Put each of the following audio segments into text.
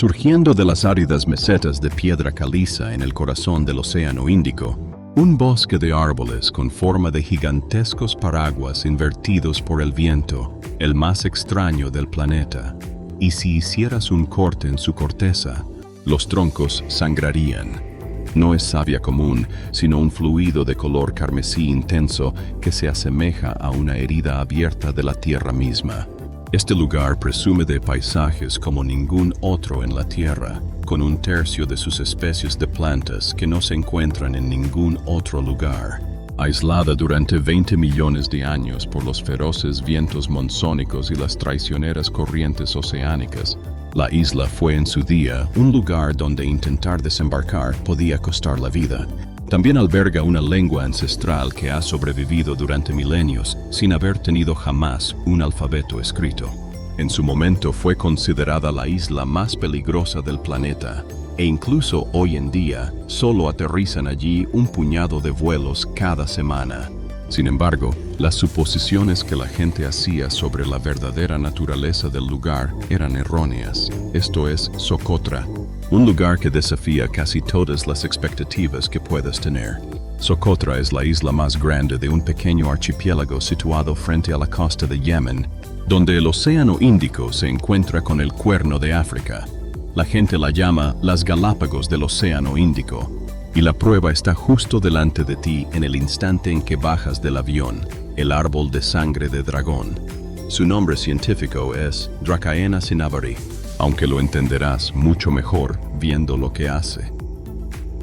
Surgiendo de las áridas mesetas de piedra caliza en el corazón del Océano Índico, un bosque de árboles con forma de gigantescos paraguas invertidos por el viento, el más extraño del planeta. Y si hicieras un corte en su corteza, los troncos sangrarían. No es savia común, sino un fluido de color carmesí intenso que se asemeja a una herida abierta de la tierra misma. Este lugar presume de paisajes como ningún otro en la Tierra, con un tercio de sus especies de plantas que no se encuentran en ningún otro lugar. Aislada durante 20 millones de años por los feroces vientos monzónicos y las traicioneras corrientes oceánicas, la isla fue en su día un lugar donde intentar desembarcar podía costar la vida. También alberga una lengua ancestral que ha sobrevivido durante milenios sin haber tenido jamás un alfabeto escrito. En su momento fue considerada la isla más peligrosa del planeta, e incluso hoy en día solo aterrizan allí un puñado de vuelos cada semana. Sin embargo, las suposiciones que la gente hacía sobre la verdadera naturaleza del lugar eran erróneas. Esto es Socotra, un lugar que desafía casi todas las expectativas que puedas tener. Socotra es la isla más grande de un pequeño archipiélago situado frente a la costa de Yemen, donde el Océano Índico se encuentra con el Cuerno de África. La gente la llama las Galápagos del Océano Índico, y la prueba está justo delante de ti en el instante en que bajas del avión, el árbol de sangre de dragón. Su nombre científico es Dracaena cinnabarri, aunque lo entenderás mucho mejor viendo lo que hace.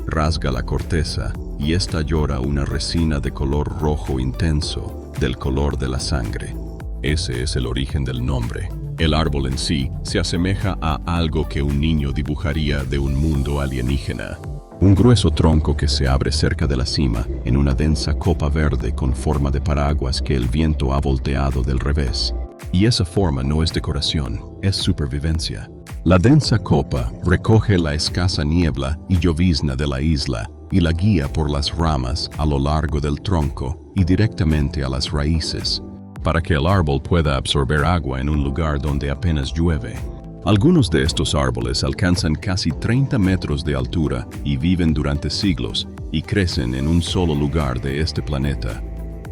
Rasga la corteza y ésta llora una resina de color rojo intenso, del color de la sangre. Ese es el origen del nombre. El árbol en sí se asemeja a algo que un niño dibujaría de un mundo alienígena. Un grueso tronco que se abre cerca de la cima en una densa copa verde con forma de paraguas que el viento ha volteado del revés. Y esa forma no es decoración, es supervivencia. La densa copa recoge la escasa niebla y llovizna de la isla y la guía por las ramas a lo largo del tronco y directamente a las raíces, para que el árbol pueda absorber agua en un lugar donde apenas llueve. Algunos de estos árboles alcanzan casi 30 metros de altura y viven durante siglos y crecen en un solo lugar de este planeta.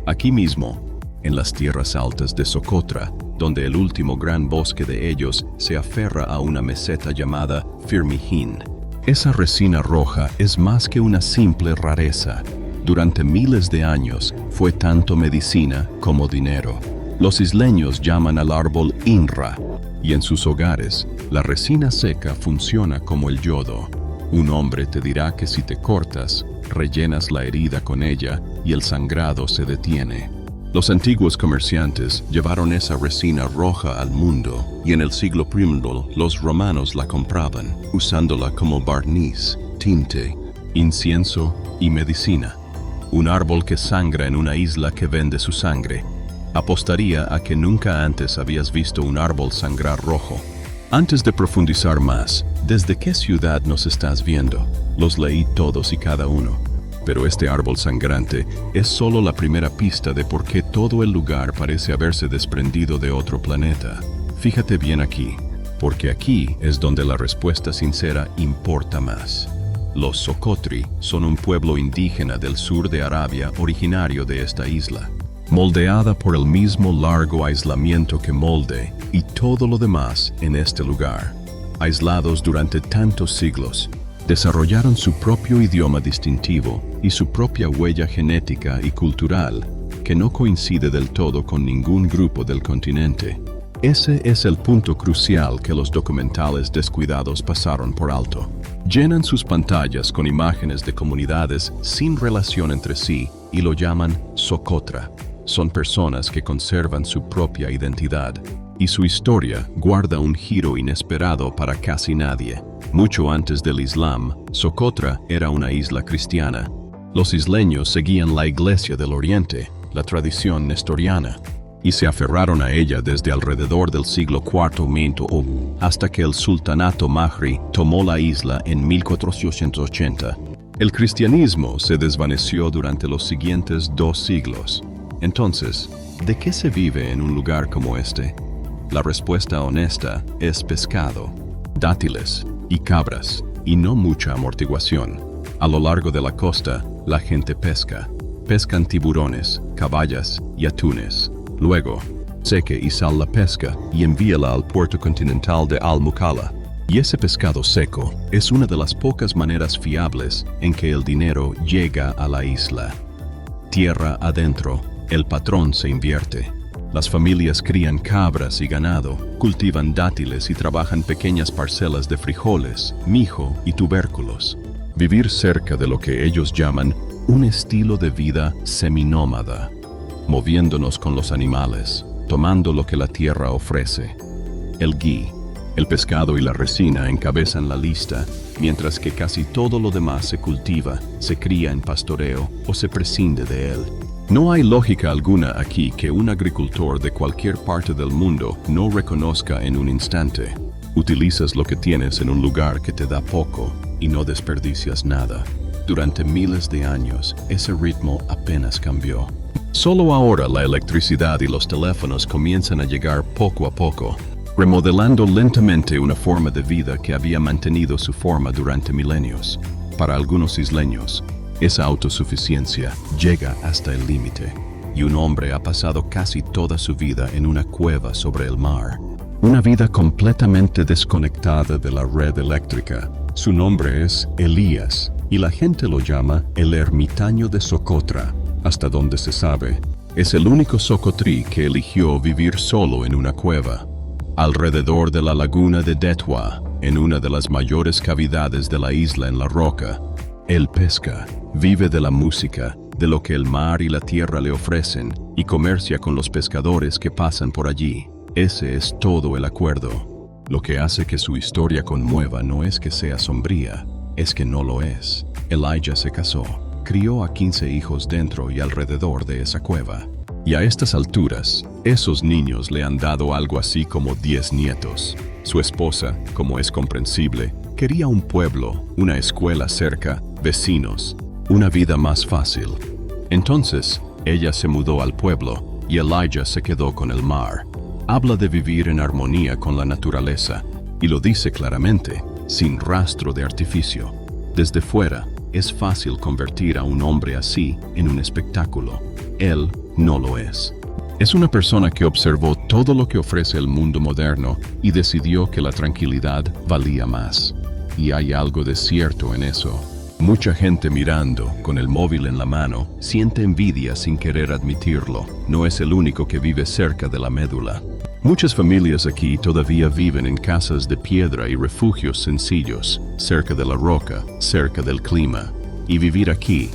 Aquí mismo, en las tierras altas de Socotra, donde el último gran bosque de ellos se aferra a una meseta llamada Firmihin. Esa resina roja es más que una simple rareza. Durante miles de años fue tanto medicina como dinero. Los isleños llaman al árbol INRA, y en sus hogares, la resina seca funciona como el yodo. Un hombre te dirá que si te cortas, rellenas la herida con ella y el sangrado se detiene. Los antiguos comerciantes llevaron esa resina roja al mundo y en el siglo I los romanos la compraban, usándola como barniz, tinte, incienso y medicina. Un árbol que sangra en una isla que vende su sangre. Apostaría a que nunca antes habías visto un árbol sangrar rojo. Antes de profundizar más, ¿desde qué ciudad nos estás viendo? Los leí todos y cada uno. Pero este árbol sangrante es solo la primera pista de por qué todo el lugar parece haberse desprendido de otro planeta. Fíjate bien aquí, porque aquí es donde la respuesta sincera importa más. Los Socotri son un pueblo indígena del sur de Arabia originario de esta isla. Moldeada por el mismo largo aislamiento que Molde y todo lo demás en este lugar. Aislados durante tantos siglos, desarrollaron su propio idioma distintivo y su propia huella genética y cultural, que no coincide del todo con ningún grupo del continente. Ese es el punto crucial que los documentales descuidados pasaron por alto. Llenan sus pantallas con imágenes de comunidades sin relación entre sí y lo llaman Socotra. Son personas que conservan su propia identidad, y su historia guarda un giro inesperado para casi nadie. Mucho antes del Islam, Socotra era una isla cristiana. Los isleños seguían la Iglesia del Oriente, la tradición nestoriana, y se aferraron a ella desde alrededor del siglo IV hasta que el sultanato Mahri tomó la isla en 1480. El cristianismo se desvaneció durante los siguientes 2 siglos. Entonces, ¿de qué se vive en un lugar como este? La respuesta honesta es pescado, dátiles y cabras, y no mucha amortiguación. A lo largo de la costa, la gente pesca. Pescan tiburones, caballas y atunes. Luego, seque y sal la pesca y envíala al puerto continental de Al-Mukalla. Y ese pescado seco es una de las pocas maneras fiables en que el dinero llega a la isla. Tierra adentro, el patrón se invierte. Las familias crían cabras y ganado, cultivan dátiles y trabajan pequeñas parcelas de frijoles, mijo y tubérculos. Vivir cerca de lo que ellos llaman un estilo de vida seminómada, moviéndonos con los animales, tomando lo que la tierra ofrece. El gui, el pescado y la resina encabezan la lista, mientras que casi todo lo demás se cultiva, se cría en pastoreo o se prescinde de él. No hay lógica alguna aquí que un agricultor de cualquier parte del mundo no reconozca en un instante. Utilizas lo que tienes en un lugar que te da poco y no desperdicias nada. Durante miles de años, ese ritmo apenas cambió. Solo ahora la electricidad y los teléfonos comienzan a llegar poco a poco, remodelando lentamente una forma de vida que había mantenido su forma durante milenios. Para algunos isleños, esa autosuficiencia llega hasta el límite, y un hombre ha pasado casi toda su vida en una cueva sobre el mar. Una vida completamente desconectada de la red eléctrica. Su nombre es Elías, y la gente lo llama el ermitaño de Socotra. Hasta donde se sabe, es el único socotrí que eligió vivir solo en una cueva. Alrededor de la laguna de Detwa, en una de las mayores cavidades de la isla en la roca, él pesca, vive de la música, de lo que el mar y la tierra le ofrecen, y comercia con los pescadores que pasan por allí. Ese es todo el acuerdo. Lo que hace que su historia conmueva no es que sea sombría, es que no lo es. Elijah se casó, crió a 15 hijos dentro y alrededor de esa cueva. Y a estas alturas, esos niños le han dado algo así como 10 nietos. Su esposa, como es comprensible, quería un pueblo, una escuela cerca, vecinos, una vida más fácil. Entonces, ella se mudó al pueblo y Elijah se quedó con el mar. Habla de vivir en armonía con la naturaleza y lo dice claramente, sin rastro de artificio. Desde fuera, es fácil convertir a un hombre así en un espectáculo. Él no lo es. Es una persona que observó todo lo que ofrece el mundo moderno y decidió que la tranquilidad valía más. Y hay algo de cierto en eso. Mucha gente mirando, con el móvil en la mano, siente envidia sin querer admitirlo. No es el único que vive cerca de la médula. Muchas familias aquí todavía viven en casas de piedra y refugios sencillos, cerca de la roca, cerca del clima. Y vivir aquí,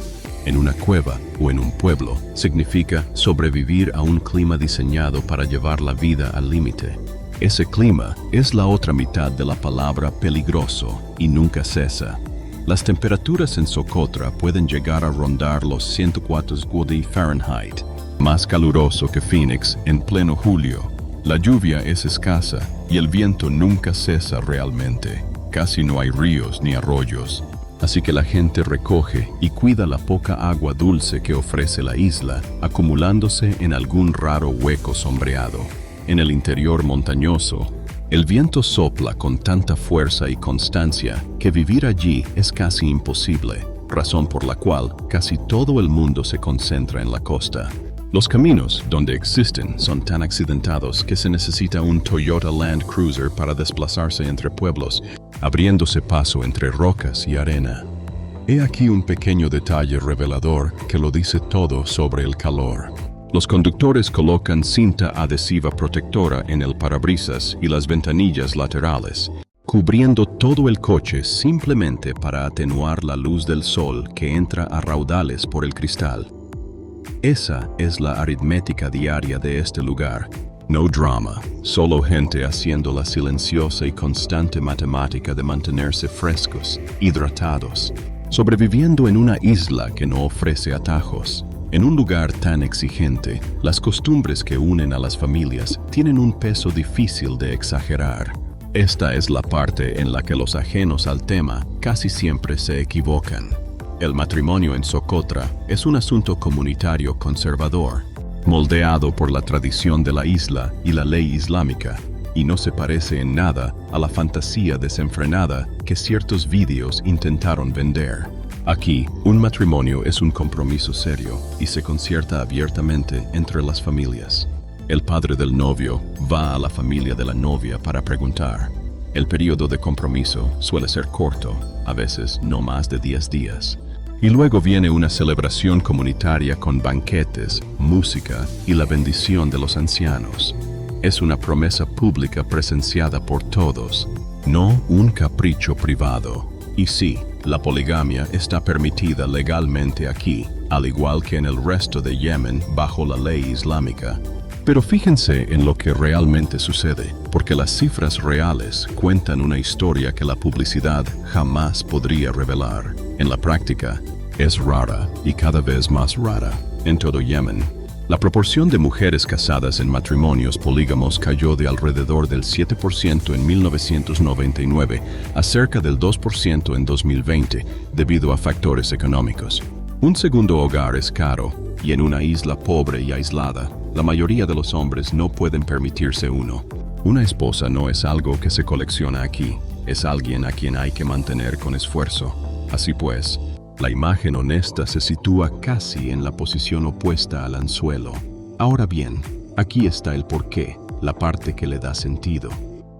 en una cueva o en un pueblo, significa sobrevivir a un clima diseñado para llevar la vida al límite. Ese clima es la otra mitad de la palabra peligroso y nunca cesa. Las temperaturas en Socotra pueden llegar a rondar los 104 grados Fahrenheit, más caluroso que Phoenix en pleno julio. La lluvia es escasa y el viento nunca cesa realmente. Casi no hay ríos ni arroyos. Así que la gente recoge y cuida la poca agua dulce que ofrece la isla, acumulándose en algún raro hueco sombreado. En el interior montañoso, el viento sopla con tanta fuerza y constancia que vivir allí es casi imposible, razón por la cual casi todo el mundo se concentra en la costa. Los caminos, donde existen, son tan accidentados que se necesita un Toyota Land Cruiser para desplazarse entre pueblos, abriéndose paso entre rocas y arena. He aquí un pequeño detalle revelador que lo dice todo sobre el calor. Los conductores colocan cinta adhesiva protectora en el parabrisas y las ventanillas laterales, cubriendo todo el coche simplemente para atenuar la luz del sol que entra a raudales por el cristal. Esa es la aritmética diaria de este lugar. No drama, solo gente haciendo la silenciosa y constante matemática de mantenerse frescos, hidratados, sobreviviendo en una isla que no ofrece atajos. En un lugar tan exigente, las costumbres que unen a las familias tienen un peso difícil de exagerar. Esta es la parte en la que los ajenos al tema casi siempre se equivocan. El matrimonio en Socotra es un asunto comunitario conservador, moldeado por la tradición de la isla y la ley islámica, y no se parece en nada a la fantasía desenfrenada que ciertos vídeos intentaron vender. Aquí, un matrimonio es un compromiso serio y se concierta abiertamente entre las familias. El padre del novio va a la familia de la novia para preguntar. El periodo de compromiso suele ser corto, a veces no más de 10 días. Y luego viene una celebración comunitaria con banquetes, música y la bendición de los ancianos. Es una promesa pública presenciada por todos, no un capricho privado. Y sí, la poligamia está permitida legalmente aquí, al igual que en el resto de Yemen bajo la ley islámica. Pero fíjense en lo que realmente sucede, porque las cifras reales cuentan una historia que la publicidad jamás podría revelar. En la práctica, es rara y cada vez más rara en todo Yemen. La proporción de mujeres casadas en matrimonios polígamos cayó de alrededor del 7% en 1999 a cerca del 2% en 2020 debido a factores económicos. Un segundo hogar es caro y en una isla pobre y aislada, la mayoría de los hombres no pueden permitirse uno. Una esposa no es algo que se colecciona aquí, es alguien a quien hay que mantener con esfuerzo. Así pues, la imagen honesta se sitúa casi en la posición opuesta al anzuelo. Ahora bien, aquí está el porqué, la parte que le da sentido.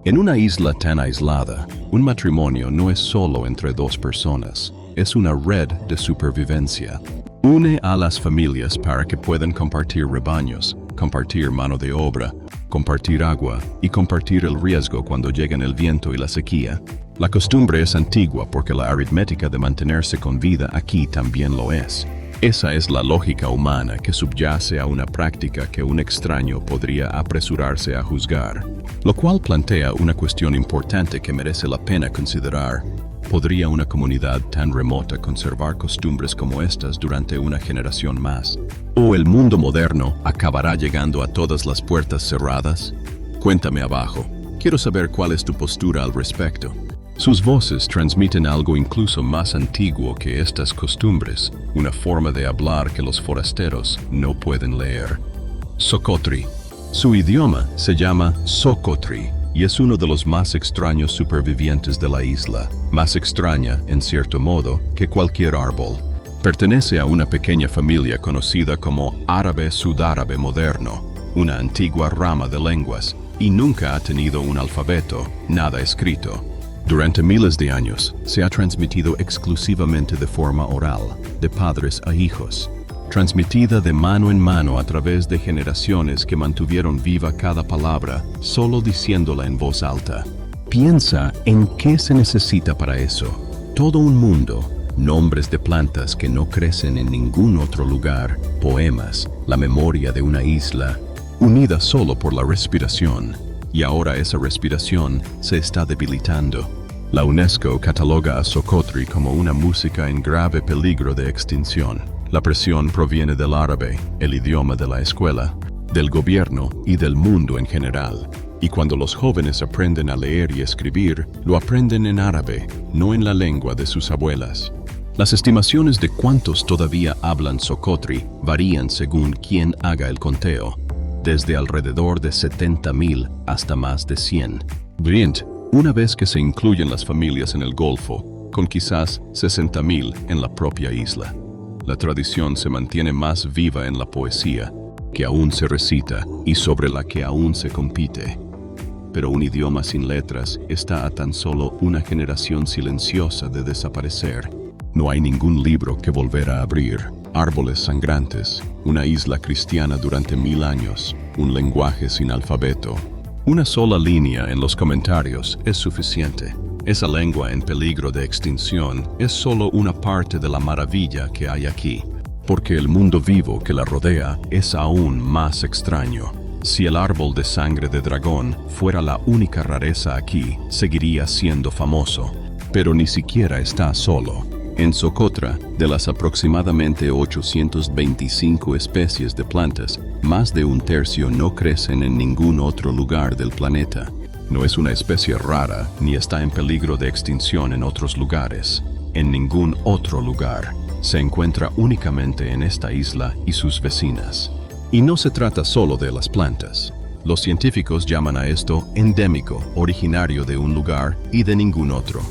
En una isla tan aislada, un matrimonio no es solo entre dos personas, es una red de supervivencia. Une a las familias para que puedan compartir rebaños, compartir mano de obra, compartir agua y compartir el riesgo cuando llegan el viento y la sequía. La costumbre es antigua porque la aritmética de mantenerse con vida aquí también lo es. Esa es la lógica humana que subyace a una práctica que un extraño podría apresurarse a juzgar, lo cual plantea una cuestión importante que merece la pena considerar. ¿Podría una comunidad tan remota conservar costumbres como estas durante una generación más? ¿O el mundo moderno acabará llegando a todas las puertas cerradas? Cuéntame abajo. Quiero saber cuál es tu postura al respecto. Sus voces transmiten algo incluso más antiguo que estas costumbres, una forma de hablar que los forasteros no pueden leer. Socotri. Su idioma se llama Socotri y es uno de los más extraños supervivientes de la isla, más extraña, en cierto modo, que cualquier árbol. Pertenece a una pequeña familia conocida como árabe sudárabe moderno, una antigua rama de lenguas, y nunca ha tenido un alfabeto, nada escrito. Durante miles de años, se ha transmitido exclusivamente de forma oral, de padres a hijos, transmitida de mano en mano a través de generaciones que mantuvieron viva cada palabra, solo diciéndola en voz alta. Piensa en qué se necesita para eso. Todo un mundo, nombres de plantas que no crecen en ningún otro lugar, poemas, la memoria de una isla, unida solo por la respiración. Y ahora esa respiración se está debilitando. La UNESCO cataloga a Socotri como una música en grave peligro de extinción. La presión proviene del árabe, el idioma de la escuela, del gobierno y del mundo en general. Y cuando los jóvenes aprenden a leer y escribir, lo aprenden en árabe, no en la lengua de sus abuelas. Las estimaciones de cuántos todavía hablan Socotri varían según quien haga el conteo, desde alrededor de 70,000 hasta más de 100. Brient, una vez que se incluyen las familias en el Golfo, con quizás 60,000 en la propia isla. La tradición se mantiene más viva en la poesía, que aún se recita y sobre la que aún se compite. Pero un idioma sin letras está a tan solo una generación silenciosa de desaparecer. No hay ningún libro que volver a abrir. Árboles sangrantes, una isla cristiana durante 1000 años, un lenguaje sin alfabeto. Una sola línea en los comentarios es suficiente. Esa lengua en peligro de extinción es solo una parte de la maravilla que hay aquí, porque el mundo vivo que la rodea es aún más extraño. Si el árbol de sangre de dragón fuera la única rareza aquí, seguiría siendo famoso, pero ni siquiera está solo. En Socotra, de las aproximadamente 825 especies de plantas, más de un tercio no crecen en ningún otro lugar del planeta. No es una especie rara, ni está en peligro de extinción en otros lugares. En ningún otro lugar. se encuentra únicamente en esta isla y sus vecinas. Y no se trata solo de las plantas. Los científicos llaman a esto endémico, originario de un lugar y de ningún otro.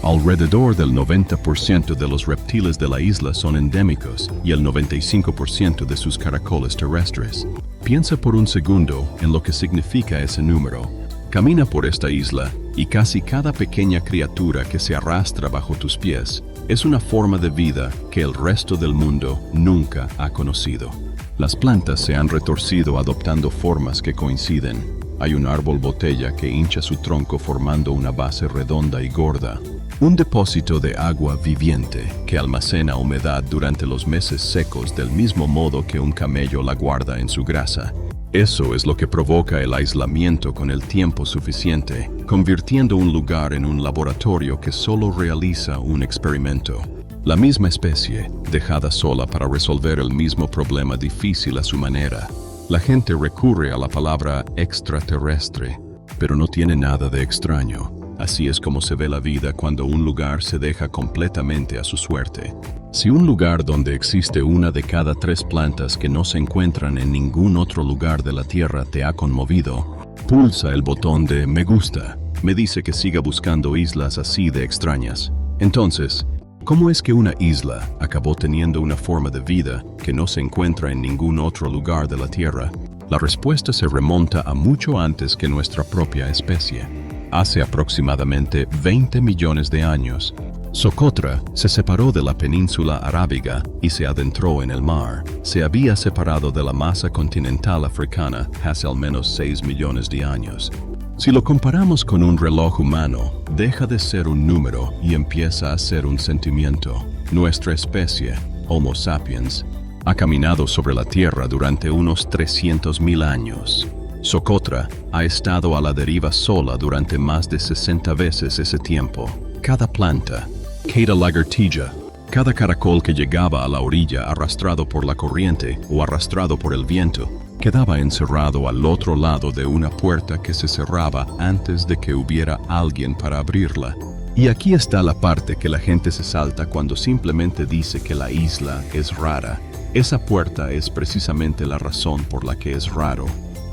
Alrededor del 90% de los reptiles de la isla son endémicos y el 95% de sus caracoles terrestres. Piensa por un segundo en lo que significa ese número. Camina por esta isla y casi cada pequeña criatura que se arrastra bajo tus pies es una forma de vida que el resto del mundo nunca ha conocido. Las plantas se han retorcido adoptando formas que coinciden. Hay un árbol botella que hincha su tronco formando una base redonda y gorda. Un depósito de agua viviente que almacena humedad durante los meses secos del mismo modo que un camello la guarda en su grasa. Eso es lo que provoca el aislamiento con el tiempo suficiente, convirtiendo un lugar en un laboratorio que solo realiza un experimento. La misma especie, dejada sola para resolver el mismo problema difícil a su manera. La gente recurre a la palabra extraterrestre, pero no tiene nada de extraño. Así es como se ve la vida cuando un lugar se deja completamente a su suerte. Si un lugar donde existe una de cada 3 plantas que no se encuentran en ningún otro lugar de la Tierra te ha conmovido, pulsa el botón de me gusta. Me dice que siga buscando islas así de extrañas. Entonces, ¿cómo es que una isla acabó teniendo una forma de vida que no se encuentra en ningún otro lugar de la Tierra? La respuesta se remonta a mucho antes que nuestra propia especie. Hace aproximadamente 20 millones de años, Socotra se separó de la península arábiga y se adentró en el mar. Se había separado de la masa continental africana hace al menos 6 millones de años. Si lo comparamos con un reloj humano, deja de ser un número y empieza a ser un sentimiento. Nuestra especie, Homo sapiens, ha caminado sobre la Tierra durante unos 300.000 años. Socotra ha estado a la deriva sola durante más de 60 veces ese tiempo. Cada planta, cada lagartija, cada caracol que llegaba a la orilla arrastrado por la corriente o arrastrado por el viento, quedaba encerrado al otro lado de una puerta que se cerraba antes de que hubiera alguien para abrirla. Y aquí está la parte que la gente se salta cuando simplemente dice que la isla es rara. Esa puerta es precisamente la razón por la que es raro.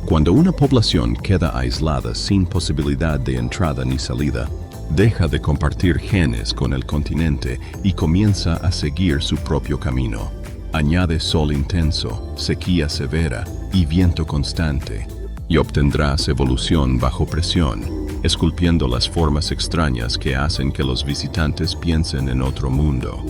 Cuando una población queda aislada sin posibilidad de entrada ni salida, deja de compartir genes con el continente y comienza a seguir su propio camino. Añade sol intenso, sequía severa y viento constante, y obtendrás evolución bajo presión, esculpiendo las formas extrañas que hacen que los visitantes piensen en otro mundo.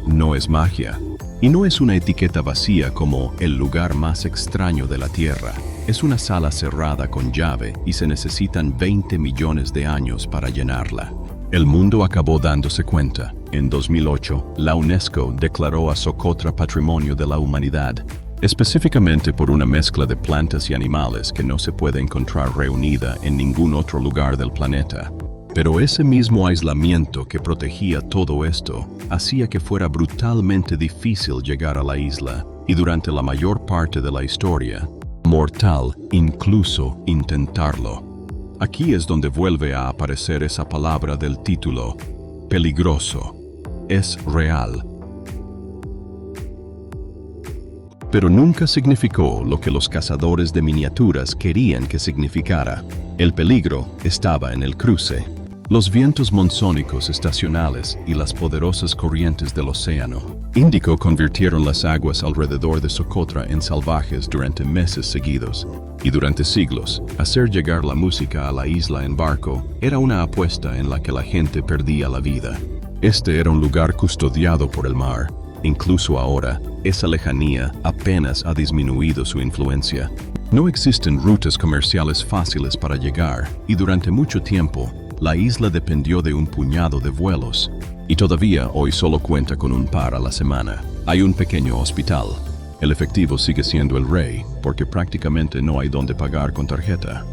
No es magia, y no es una etiqueta vacía como el lugar más extraño de la Tierra. Es una sala cerrada con llave y se necesitan 20 millones de años para llenarla. El mundo acabó dándose cuenta. En 2008, la UNESCO declaró a Socotra Patrimonio de la Humanidad, específicamente por una mezcla de plantas y animales que no se puede encontrar reunida en ningún otro lugar del planeta. Pero ese mismo aislamiento que protegía todo esto hacía que fuera brutalmente difícil llegar a la isla, y durante la mayor parte de la historia, mortal incluso intentarlo. Aquí es donde vuelve a aparecer esa palabra del título, peligroso. Es real. Pero nunca significó lo que los cazadores de miniaturas querían que significara. El peligro estaba en el cruce. Los vientos monzónicos estacionales y las poderosas corrientes del océano Índico convirtieron las aguas alrededor de Socotra en salvajes durante meses seguidos, y durante siglos, hacer llegar la música a la isla en barco era una apuesta en la que la gente perdía la vida. Este era un lugar custodiado por el mar. Incluso ahora, esa lejanía apenas ha disminuido su influencia. No existen rutas comerciales fáciles para llegar, y durante mucho tiempo, la isla dependió de un puñado de vuelos, y todavía hoy solo cuenta con un par a la semana. Hay un pequeño hospital. El efectivo sigue siendo el rey, porque prácticamente no hay donde pagar con tarjeta.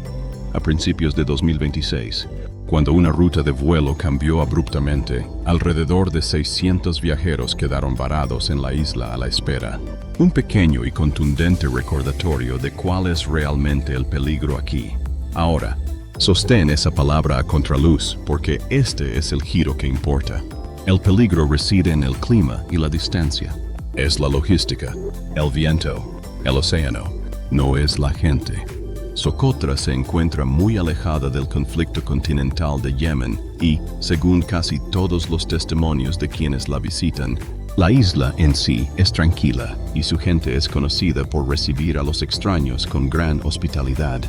A principios de 2026, cuando una ruta de vuelo cambió abruptamente, alrededor de 600 viajeros quedaron varados en la isla a la espera. Un pequeño y contundente recordatorio de cuál es realmente el peligro aquí. Ahora, sostén esa palabra a contraluz, porque este es el giro que importa. El peligro reside en el clima y la distancia. Es la logística, el viento, el océano, no es la gente. Socotra se encuentra muy alejada del conflicto continental de Yemen y, según casi todos los testimonios de quienes la visitan, la isla en sí es tranquila y su gente es conocida por recibir a los extraños con gran hospitalidad.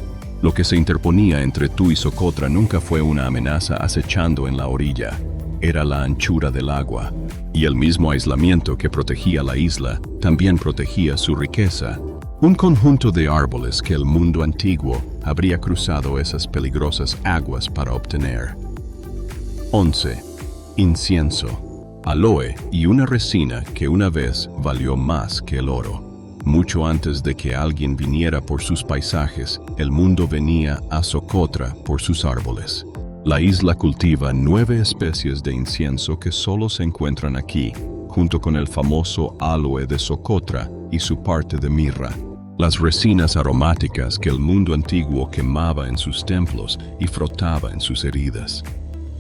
Lo que se interponía entre tú y Socotra nunca fue una amenaza acechando en la orilla. Era la anchura del agua, y el mismo aislamiento que protegía la isla también protegía su riqueza. Un conjunto de árboles que el mundo antiguo habría cruzado esas peligrosas aguas para obtener. 11. Incienso, aloe y una resina que una vez valió más que el oro. Mucho antes de que alguien viniera por sus paisajes, el mundo venía a Socotra por sus árboles. La isla cultiva 9 especies de incienso que solo se encuentran aquí, junto con el famoso aloe de Socotra y su parte de mirra. Las resinas aromáticas que el mundo antiguo quemaba en sus templos y frotaba en sus heridas.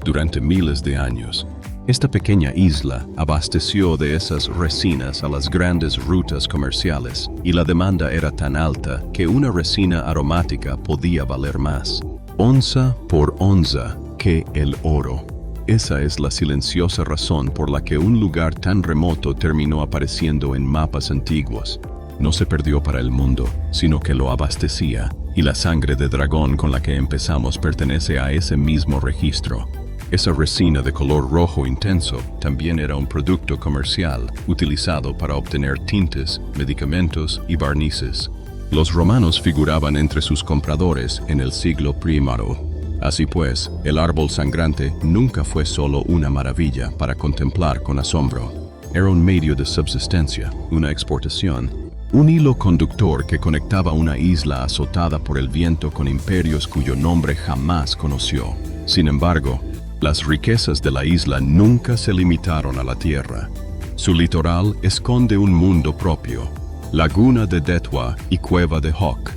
Durante miles de años, esta pequeña isla abasteció de esas resinas a las grandes rutas comerciales y la demanda era tan alta que una resina aromática podía valer más, onza por onza, que el oro. Esa es la silenciosa razón por la que un lugar tan remoto terminó apareciendo en mapas antiguos. No se perdió para el mundo, sino que lo abastecía, y la sangre de dragón con la que empezamos pertenece a ese mismo registro. Esa resina de color rojo intenso también era un producto comercial utilizado para obtener tintes, medicamentos y barnices. Los romanos figuraban entre sus compradores en el siglo I. Así pues, el árbol sangrante nunca fue solo una maravilla para contemplar con asombro. Era un medio de subsistencia, una exportación, un hilo conductor que conectaba una isla azotada por el viento con imperios cuyo nombre jamás conoció. Sin embargo, las riquezas de la isla nunca se limitaron a la tierra. Su litoral esconde un mundo propio, laguna de Detwa y cueva de Hawk.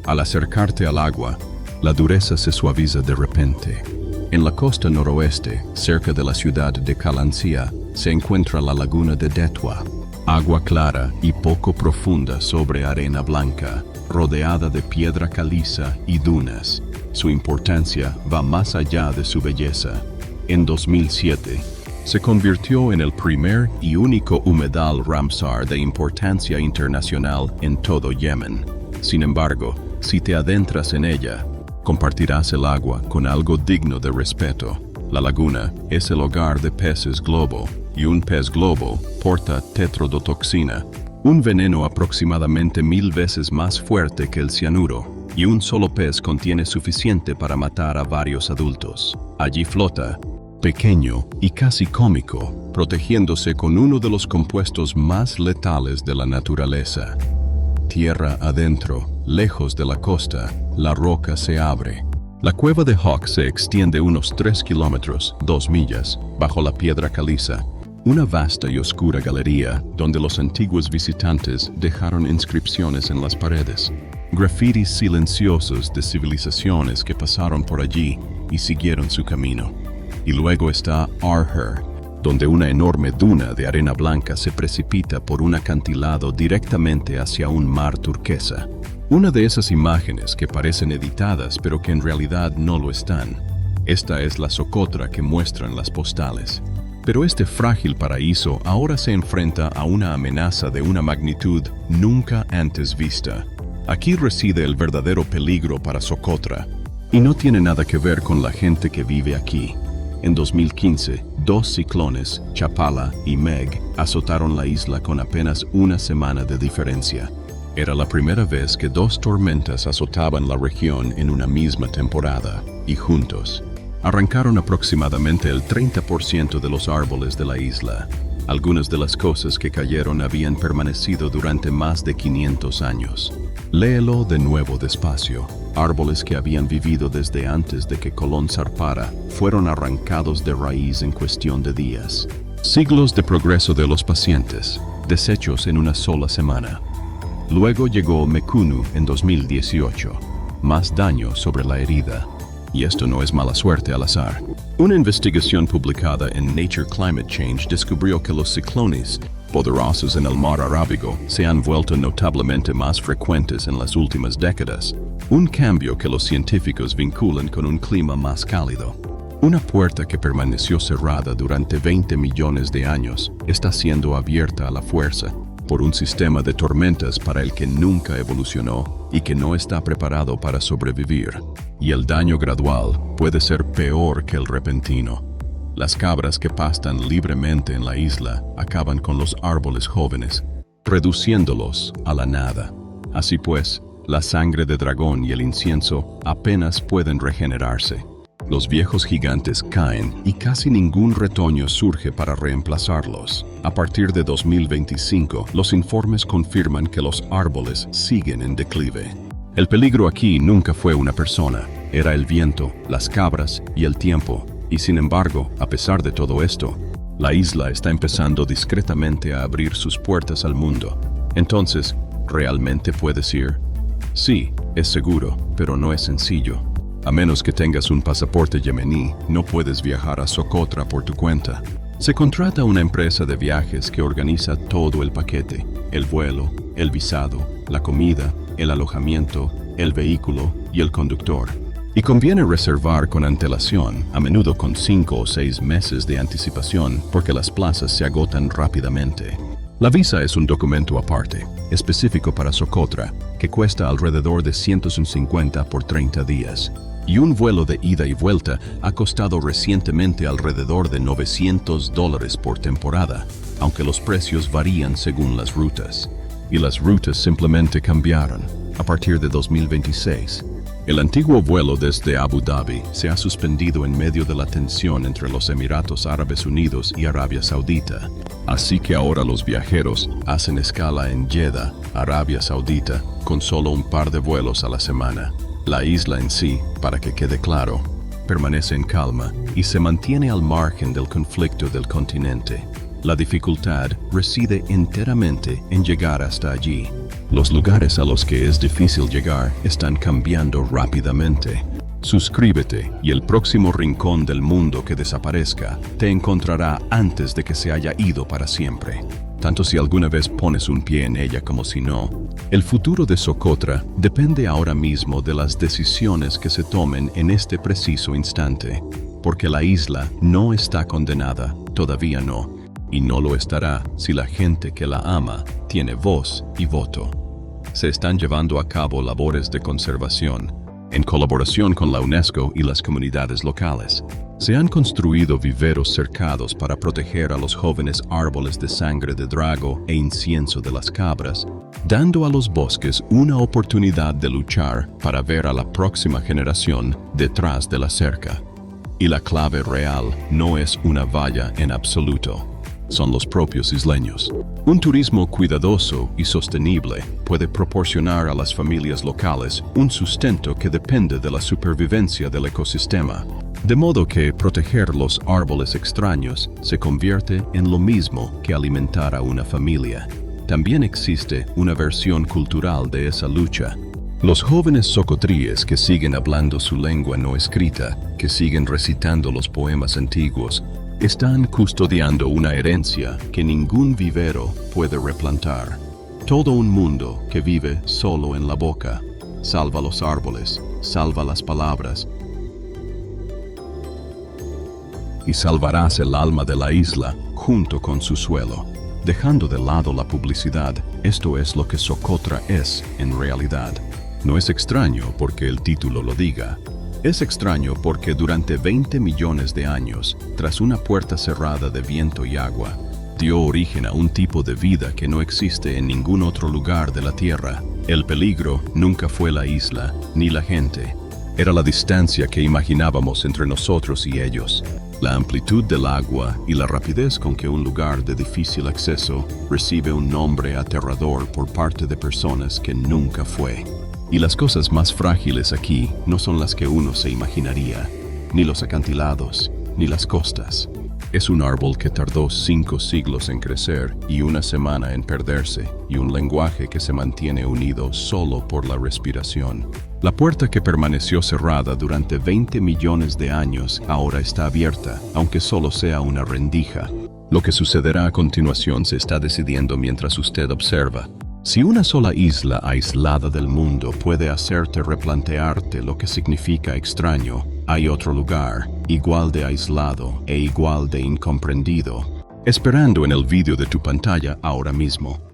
Al acercarte al agua, la dureza se suaviza de repente. En la costa noroeste, cerca de la ciudad de Calancia, se encuentra la laguna de Detwa, agua clara y poco profunda sobre arena blanca, rodeada de piedra caliza y dunas. Su importancia va más allá de su belleza. En 2007, se convirtió en el primer y único humedal Ramsar de importancia internacional en todo Yemen. Sin embargo, si te adentras en ella, compartirás el agua con algo digno de respeto. La laguna es el hogar de peces globo, y un pez globo porta tetrodotoxina, un veneno aproximadamente 1000 veces más fuerte que el cianuro, y un solo pez contiene suficiente para matar a varios adultos. Allí flota, pequeño y casi cómico, protegiéndose con uno de los compuestos más letales de la naturaleza. Tierra adentro, lejos de la costa, la roca se abre. La cueva de Hawk se extiende unos 3 kilómetros, 2 millas, bajo la piedra caliza. Una vasta y oscura galería donde los antiguos visitantes dejaron inscripciones en las paredes. Grafitis silenciosos de civilizaciones que pasaron por allí y siguieron su camino. Y luego está Arher, donde una enorme duna de arena blanca se precipita por un acantilado directamente hacia un mar turquesa. Una de esas imágenes que parecen editadas pero que en realidad no lo están. Esta es la Socotra que muestran las postales. Pero este frágil paraíso ahora se enfrenta a una amenaza de una magnitud nunca antes vista. Aquí reside el verdadero peligro para Socotra, y no tiene nada que ver con la gente que vive aquí. En 2015, 2 ciclones, Chapala y Meg, azotaron la isla con apenas una semana de diferencia. Era la primera vez que 2 tormentas azotaban la región en una misma temporada, y juntos arrancaron aproximadamente el 30% de los árboles de la isla. Algunas de las cosas que cayeron habían permanecido durante más de 500 años. Léelo de nuevo despacio. Árboles que habían vivido desde antes de que Colón zarpara fueron arrancados de raíz en cuestión de días. Siglos de progreso de los pacientes, deshechos en una sola semana. Luego llegó Mekunu en 2018. Más daño sobre la herida. Y esto no es mala suerte al azar. Una investigación publicada en Nature Climate Change descubrió que los ciclones poderosos en el mar Arábigo se han vuelto notablemente más frecuentes en las últimas décadas, un cambio que los científicos vinculan con un clima más cálido. Una puerta que permaneció cerrada durante 20 millones de años está siendo abierta a la fuerza por un sistema de tormentas para el que nunca evolucionó y que no está preparado para sobrevivir. Y el daño gradual puede ser peor que el repentino. Las cabras que pastan libremente en la isla acaban con los árboles jóvenes, reduciéndolos a la nada. Así pues, la sangre de dragón y el incienso apenas pueden regenerarse. Los viejos gigantes caen y casi ningún retoño surge para reemplazarlos. A partir de 2025, los informes confirman que los árboles siguen en declive. El peligro aquí nunca fue una persona, era el viento, las cabras y el tiempo. Y sin embargo, a pesar de todo esto, la isla está empezando discretamente a abrir sus puertas al mundo. Entonces, ¿realmente puedes ir? Sí, es seguro, pero no es sencillo. A menos que tengas un pasaporte yemení, no puedes viajar a Socotra por tu cuenta. Se contrata una empresa de viajes que organiza todo el paquete: el vuelo, el visado, la comida, el alojamiento, el vehículo y el conductor. Y conviene reservar con antelación, a menudo con 5 o 6 meses de anticipación, porque las plazas se agotan rápidamente. La visa es un documento aparte, específico para Socotra, que cuesta alrededor de $150 por 30 días. Y un vuelo de ida y vuelta ha costado recientemente alrededor de $900 por temporada, aunque los precios varían según las rutas. Y las rutas simplemente cambiaron a partir de 2026. El antiguo vuelo desde Abu Dhabi se ha suspendido en medio de la tensión entre los Emiratos Árabes Unidos y Arabia Saudita. Así que ahora los viajeros hacen escala en Jeddah, Arabia Saudita, con solo un par de vuelos a la semana. La isla en sí, para que quede claro, permanece en calma y se mantiene al margen del conflicto del continente. La dificultad reside enteramente en llegar hasta allí. Los lugares a los que es difícil llegar están cambiando rápidamente. Suscríbete y el próximo rincón del mundo que desaparezca te encontrará antes de que se haya ido para siempre. Tanto si alguna vez pones un pie en ella como si no. El futuro de Socotra depende ahora mismo de las decisiones que se tomen en este preciso instante, porque la isla no está condenada, todavía no, y no lo estará si la gente que la ama tiene voz y voto. Se están llevando a cabo labores de conservación, en colaboración con la UNESCO y las comunidades locales. Se han construido viveros cercados para proteger a los jóvenes árboles de sangre de drago e incienso de las cabras, dando a los bosques una oportunidad de luchar para ver a la próxima generación detrás de la cerca. Y la clave real no es una valla en absoluto. Son los propios isleños. Un turismo cuidadoso y sostenible puede proporcionar a las familias locales un sustento que depende de la supervivencia del ecosistema, de modo que proteger los árboles extraños se convierte en lo mismo que alimentar a una familia. También existe una versión cultural de esa lucha. Los jóvenes socotríes que siguen hablando su lengua no escrita, que siguen recitando los poemas antiguos, están custodiando una herencia que ningún vivero puede replantar. Todo un mundo que vive solo en la boca. Salva los árboles, salva las palabras, y salvarás el alma de la isla junto con su suelo. Dejando de lado la publicidad, esto es lo que Socotra es en realidad. No es extraño porque el título lo diga. Es extraño porque durante 20 millones de años, tras una puerta cerrada de viento y agua, dio origen a un tipo de vida que no existe en ningún otro lugar de la Tierra. El peligro nunca fue la isla, ni la gente. Era la distancia que imaginábamos entre nosotros y ellos, la amplitud del agua y la rapidez con que un lugar de difícil acceso recibe un nombre aterrador por parte de personas que nunca fue. Y las cosas más frágiles aquí no son las que uno se imaginaría, ni los acantilados, ni las costas. Es un árbol que tardó 5 siglos en crecer y una semana en perderse, y un lenguaje que se mantiene unido solo por la respiración. La puerta que permaneció cerrada durante 20 millones de años ahora está abierta, aunque solo sea una rendija. Lo que sucederá a continuación se está decidiendo mientras usted observa. Si una sola isla aislada del mundo puede hacerte replantearte lo que significa extraño, hay otro lugar, igual de aislado e igual de incomprendido, esperando en el vídeo de tu pantalla ahora mismo.